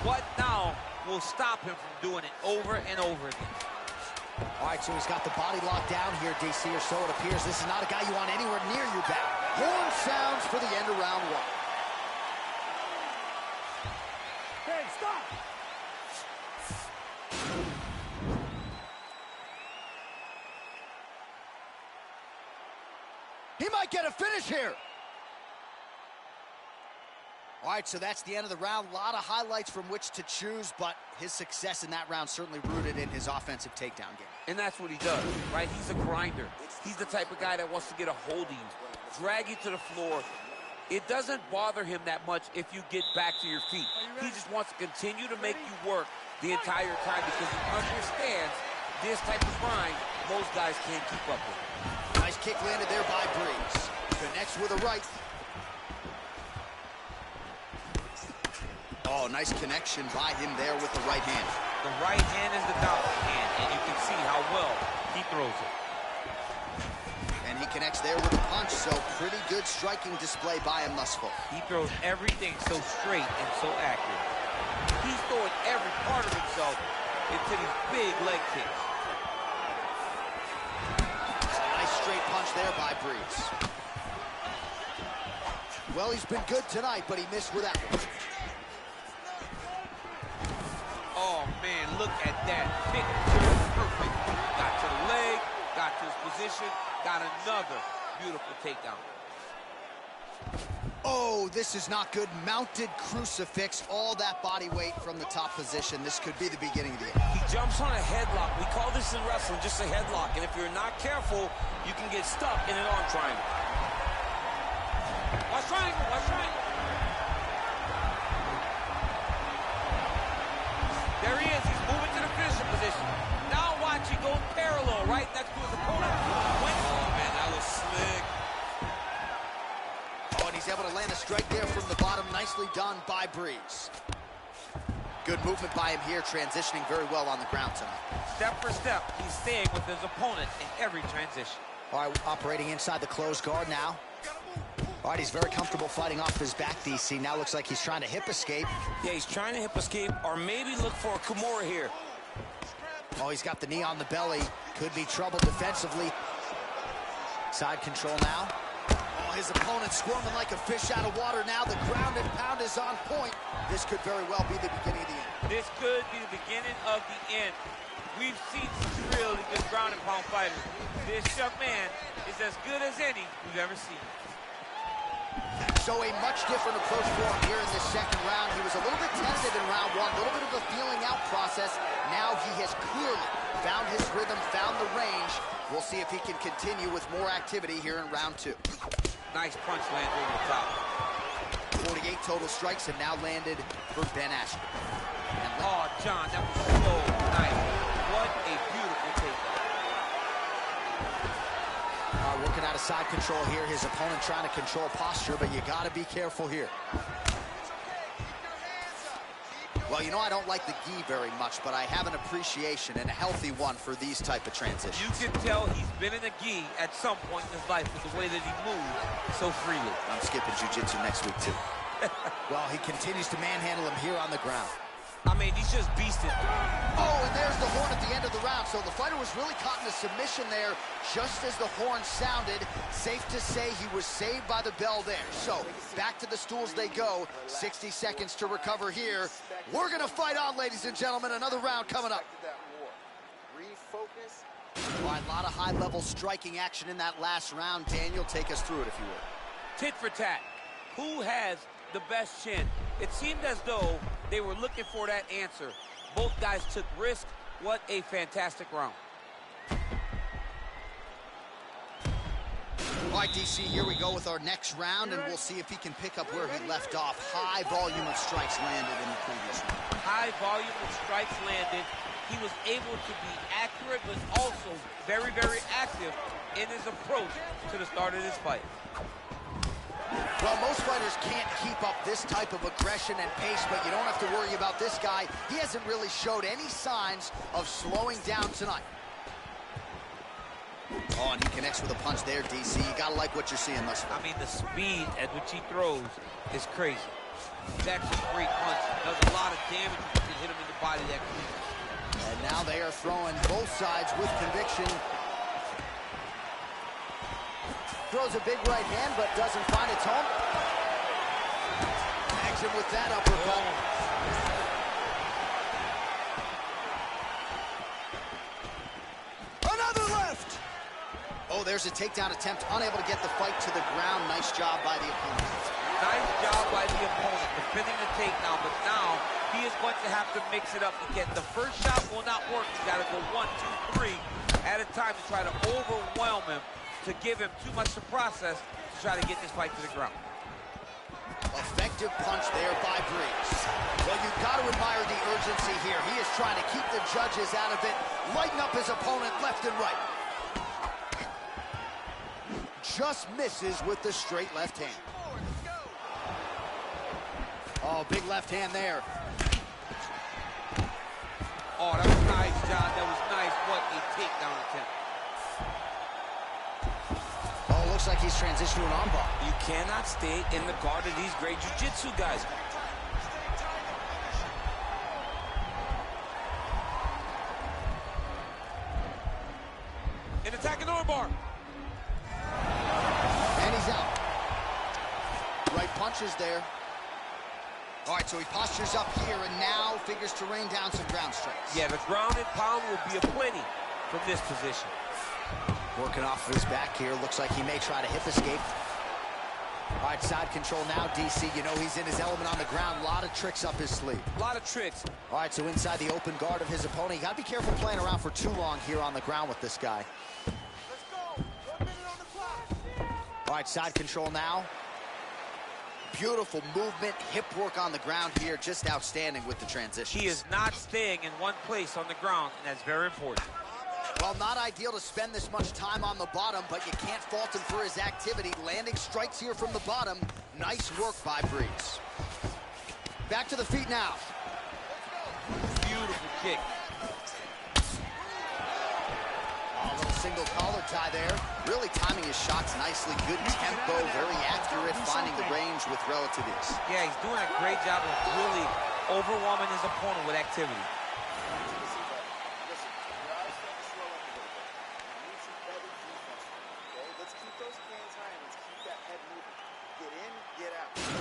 What now will stop him from doing it over and over again? All right, so he's got the body locked down here, DC, or so it appears. This is not a guy you want anywhere near your back. Horn sounds for the end of round one. Hey, stop! He might get a finish here. All right, so that's the end of the round. A lot of highlights from which to choose, but his success in that round certainly rooted in his offensive takedown game. And that's what he does, right? He's a grinder. He's the type of guy that wants to get a hold of you, drag you to the floor. It doesn't bother him that much if you get back to your feet. He just wants to continue to make you work the entire time because he understands this type of grind most guys can't keep up with. Nice kick landed there by Breeze. Connects with a right. Oh, nice connection by him there with the right hand. The right hand is the dominant hand, and you can see how well he throws it. And he connects there with a punch, so pretty good striking display by him thus far. He throws everything so straight and so accurate. He's throwing every part of himself into these big leg kicks. Nice straight punch there by Breeze. Well, he's been good tonight, but he missed with that one. Oh, man, look at that. Picture perfect. Got to the leg, got to his position, got another beautiful takedown. Oh, this is not good. Mounted crucifix, all that body weight from the top position. This could be the beginning of the end. He jumps on a headlock. We call this in wrestling just a headlock. And if you're not careful, you can get stuck in an arm triangle. Watch triangle, watch triangle. There he is. He's moving to the finishing position. Now watch, he goes parallel right next to his opponent. Oh, man, that was slick. Nicely done by Breeze. Good movement by him here, transitioning very well on the ground tonight. Step for step, he's staying with his opponent in every transition. All right, operating inside the closed guard now. All right, he's very comfortable fighting off his back, DC. Now looks like he's trying to hip escape. Yeah, he's trying to hip escape or maybe look for a Kimura here. Oh, he's got the knee on the belly. Could be trouble defensively. Side control now. Oh, his opponent squirming like a fish out of water now. The ground and pound is on point. This could very well be the beginning of the end. This could be the beginning of the end. We've seen some really good ground and pound fighters. This young man is as good as any we've ever seen. So a much different approach for him here in this second round. He was a little bit tentative in round one, a little bit of a feeling out process. Now he has clearly found his rhythm, found the range. We'll see if he can continue with more activity here in round two. Nice punch landed over the top. 48 total strikes have now landed for Ben Askren. Oh, John, that was so nice. What a beautiful takedown. Working out of side control here. His opponent trying to control posture, but you got to be careful here. Well, you know I don't like the gi very much, but I have an appreciation and a healthy one for these type of transitions. You can tell he's been in a gi at some point in his life with the way that he moves so freely. I'm skipping jiu-jitsu next week, too. Well, he continues to manhandle him here on the ground. I mean, he's just beasting. Oh, and there's the horn at the end of the round. So the fighter was really caught in a submission there just as the horn sounded. Safe to say he was saved by the bell there. So back to the stools they go. 60 seconds to recover here. We're going to fight on, ladies and gentlemen. Another round coming up. Refocus. All right, a lot of high-level striking action in that last round. Daniel, take us through it, if you would. Tit for tat. Who has the best chin? It seemed as though they were looking for that answer. Both guys took risk. What a fantastic round. All right, DC, here we go with our next round, and we'll see if he can pick up where he left off. High volume of strikes landed in the previous round. High volume of strikes landed. He was able to be accurate, but also very, very active in his approach to the start of this fight. Well, most fighters can't keep up this type of aggression and pace, but you don't have to worry about this guy. He hasn't really showed any signs of slowing down tonight. Oh, and he connects with a punch there, DC. You gotta like what you're seeing thus far. I mean, the speed at which he throws is crazy. He's actually a great punch. Does a lot of damage if you can hit him in the body that quickly. And now they are throwing both sides with conviction. Throws a big right hand, but doesn't find its home. Tags him with that uppercut. Another left! Oh, there's a takedown attempt. Unable to get the fight to the ground. Nice job by the opponent. Nice job by the opponent, defending the takedown, but now he is going to have to mix it up again. The first shot will not work. He's got to go 1, 2, 3 at a time to try to overwhelm him, to give him too much to process to try to get this fight to the ground. Effective punch there by Breeze. Well, you've got to admire the urgency here. He is trying to keep the judges out of it, lighten up his opponent left and right. Just misses with the straight left hand. Oh, big left hand there. Oh, that was nice, John. That was nice. What a takedown attempt. Oh, looks like he's transitioned to an armbar. You cannot stay in the guard of these great jiu-jitsu guys. An attacking armbar. And he's out. Right punches there. All right, so he postures up here and now figures to rain down some ground strikes. Yeah, the ground and pound will be aplenty from this position. Working off of his back here. Looks like he may try to hip escape. All right, side control now, DC. You know he's in his element on the ground. A lot of tricks up his sleeve. A lot of tricks. All right, so inside the open guard of his opponent. You got to be careful playing around for too long here on the ground with this guy. Let's go. 1 minute on the clock. All right, side control now. Beautiful movement, hip work on the ground here. Just outstanding with the transition. He is not staying in one place on the ground, and that's very important. Well, not ideal to spend this much time on the bottom, but you can't fault him for his activity. Landing strikes here from the bottom. Nice work by Breeze. Back to the feet now. Beautiful kick. A little single collar tie there. Really timing his shots nicely. Good tempo, very accurate, finding the range with relative ease. Yeah, he's doing a great job of really overwhelming his opponent with activity.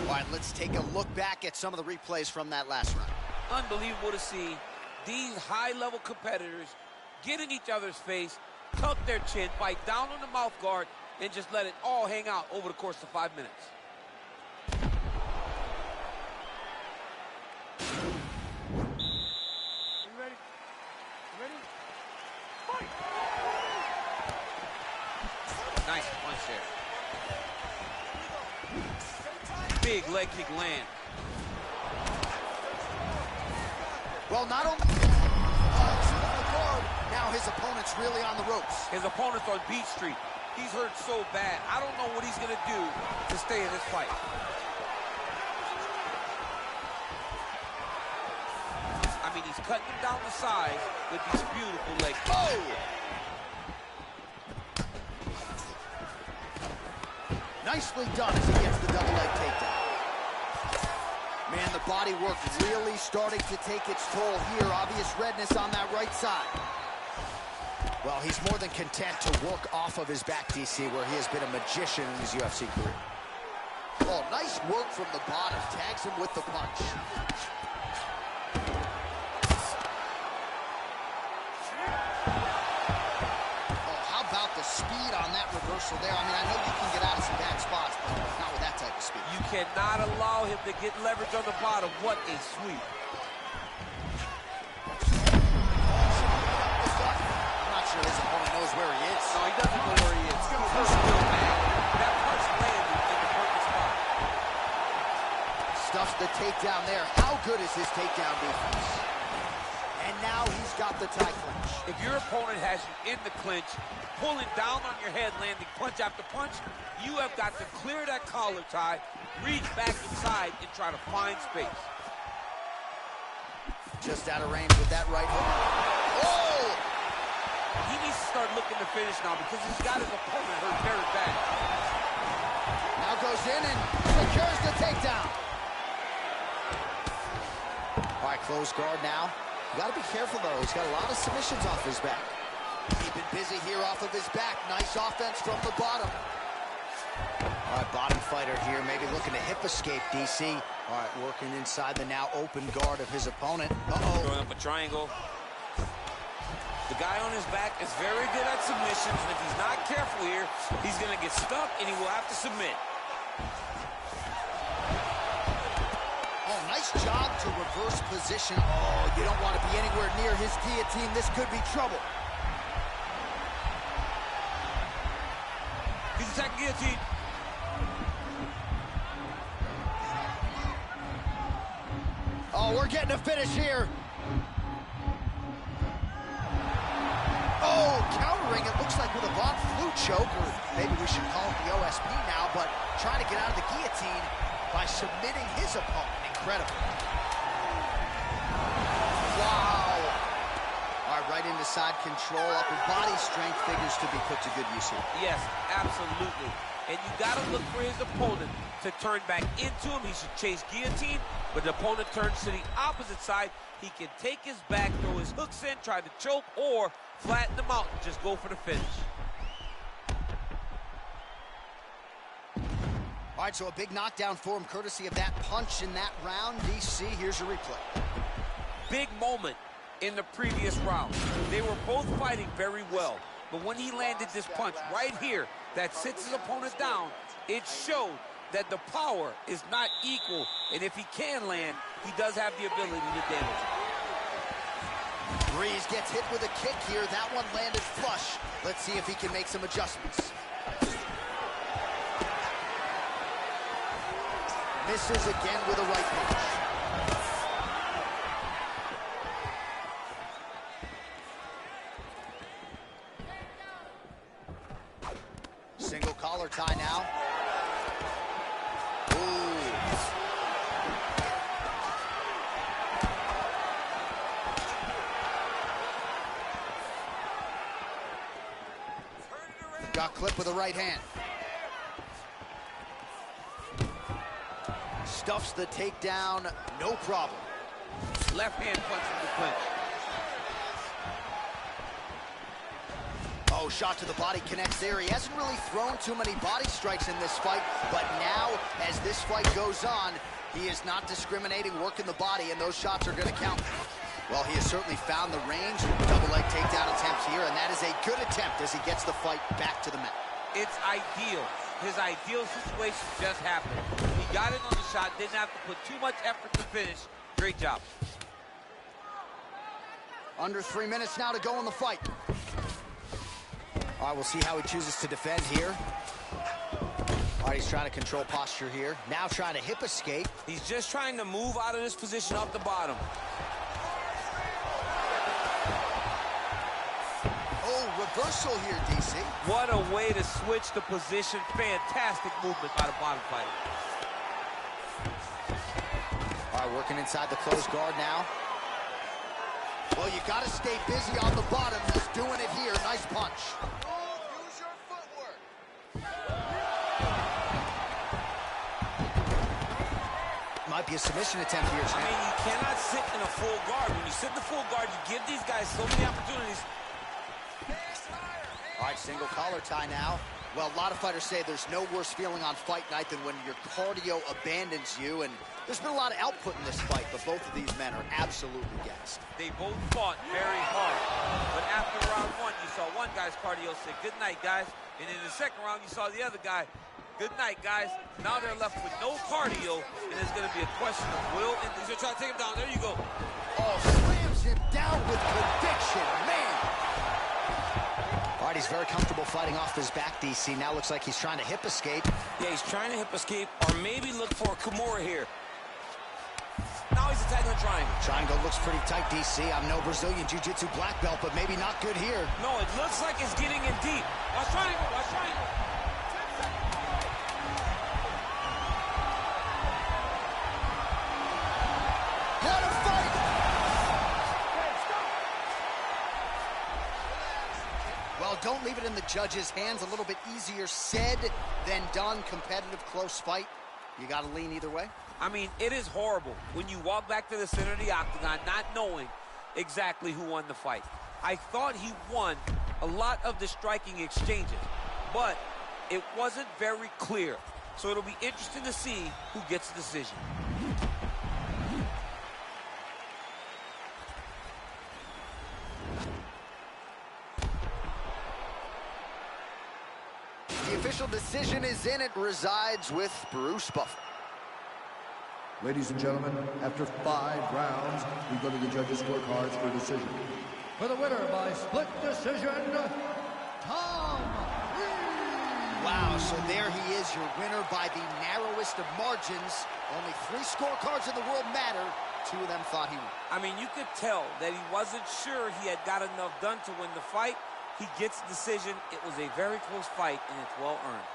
All right, let's take a look back at some of the replays from that last round. Unbelievable to see these high-level competitors get in each other's face, tuck their chin, bite down on the mouth guard, and just let it all hang out over the course of 5 minutes. You ready? You ready? Fight! Nice punch there. Big leg kick land. Well, not only on the guard, now his opponent's really on the ropes. His opponent's on Beach Street. He's hurt so bad. I don't know what he's going to do to stay in this fight. I mean, he's cutting him down the side with these beautiful legs. Oh! Nicely done as he gets the double leg takedown. Man, the body work really starting to take its toll here. Obvious redness on that right side. Well, he's more than content to work off of his back, DC, where he has been a magician in his UFC career. Oh, nice work from the bottom. Tags him with the punch. The speed on that reversal there. I mean, I know you can get out of some bad spots, but not with that type of speed. You cannot allow him to get leverage on the bottom. What a sweep. I'm not sure his opponent knows where he is. No, he doesn't know where he is. He's still mad. That punch landed in the perfect spot. Stuffs the takedown there. How good is his takedown defense? And now he's got the tie clinch. If your opponent has you in the clinch, pulling down on your head, landing punch after punch, you have got to clear that collar tie, reach back inside, and try to find space. Just out of range with that right hook. Oh! He needs to start looking to finish now because he's got his opponent hurt very bad. Now goes in and secures the takedown. All right, closed guard now. You got to be careful, though. He's got a lot of submissions off his back. Keeping busy here off of his back. Nice offense from the bottom. All right, bottom fighter here, maybe looking to hip escape, DC. All right, working inside the now open guard of his opponent. Uh-oh. Throwing up a triangle. The guy on his back is very good at submissions, and if he's not careful here, he's going to get stuck, and he will have to submit. Oh, nice job to reverse position. Oh, you don't want to be anywhere near his guillotine. This could be trouble. He's attacking guillotine. Oh, we're getting a finish here. Oh, countering, it looks like with a Von Flue choke, or maybe we should call it the OSP now, but trying to get out of the guillotine by submitting his opponent. Incredible. Wow. All right, right into side control. Upper body strength figures to be put to good use here. Yes, absolutely. And you got to look for his opponent to turn back into him. He should chase guillotine, but the opponent turns to the opposite side. He can take his back, throw his hooks in, try to choke, or flatten him out and just go for the finish. All right, so a big knockdown for him, courtesy of that punch in that round. DC, here's your replay. Big moment in the previous round. They were both fighting very well, but when he landed this punch right here that sits his opponent down, it showed that the power is not equal, and if he can land, he does have the ability to damage him. Breeze gets hit with a kick here. That one landed flush. Let's see if he can make some adjustments. Misses again with a right punch. Single collar tie now. Ooh. Got clipped with the right hand. Stuffs the takedown, no problem. Left hand punch in the clinch. Oh, shot to the body connects there. He hasn't really thrown too many body strikes in this fight, but now, as this fight goes on, he is not discriminating, working the body, and those shots are going to count. Well, he has certainly found the range. Double leg takedown attempt here, and that is a good attempt as he gets the fight back to the mat. It's ideal. His ideal situation just happened. He got in on the shot, didn't have to put too much effort to finish. Great job. Under 3 minutes now to go in the fight. All right, we'll see how he chooses to defend here. All right, he's trying to control posture here. Now trying to hip escape. He's just trying to move out of this position up the bottom. Oh, reversal here, DC. What a way to switch the position. Fantastic movement by the bottom fighter. All right, working inside the closed guard now. Well, you got to stay busy on the bottom. He's doing it here. Nice punch. Use your footwork. Might be a submission attempt here, I champ. mean, you cannot sit in a full guard. When you sit in the full guard, you give these guys so many opportunities. All right, single collar tie now. Well, a lot of fighters say there's no worse feeling on fight night than when your cardio abandons you, and there's been a lot of output in this fight, but both of these men are absolutely gassed. They both fought very hard. But after round one, you saw one guy's cardio say, good night, guys. And in the second round, you saw the other guy, good night, guys. Now they're left with no cardio, and it's going to be a question of will. And he's going to try to take him down. There you go. Oh, slams him down with conviction, man. All right, he's very comfortable fighting off his back, DC. Now looks like he's trying to hip escape. Yeah, he's trying to hip escape or maybe look for a Kimura here. Now he's attacking the triangle. Triangle looks pretty tight, DC. I'm no Brazilian Jiu-Jitsu black belt, but maybe not good here. No, it looks like it's getting in deep. Watch triangle, watch triangle. What a fight! Well, don't leave it in the judges' hands. A little bit easier said than done. Competitive, close fight. You got to lean either way. I mean, it is horrible when you walk back to the center of the octagon not knowing exactly who won the fight. I thought he won a lot of the striking exchanges, but it wasn't very clear. So it'll be interesting to see who gets the decision. The official decision is in. It resides with Bruce Buffer. Ladies and gentlemen, after 5 rounds, we go to the judges' scorecards for a decision. For the winner by split decision, Tom Reed. Wow, so there he is, your winner by the narrowest of margins. Only 3 scorecards in the world matter. 2 of them thought he won. I mean, you could tell that he wasn't sure he had got enough done to win the fight. He gets the decision. It was a very close fight, and it's well earned.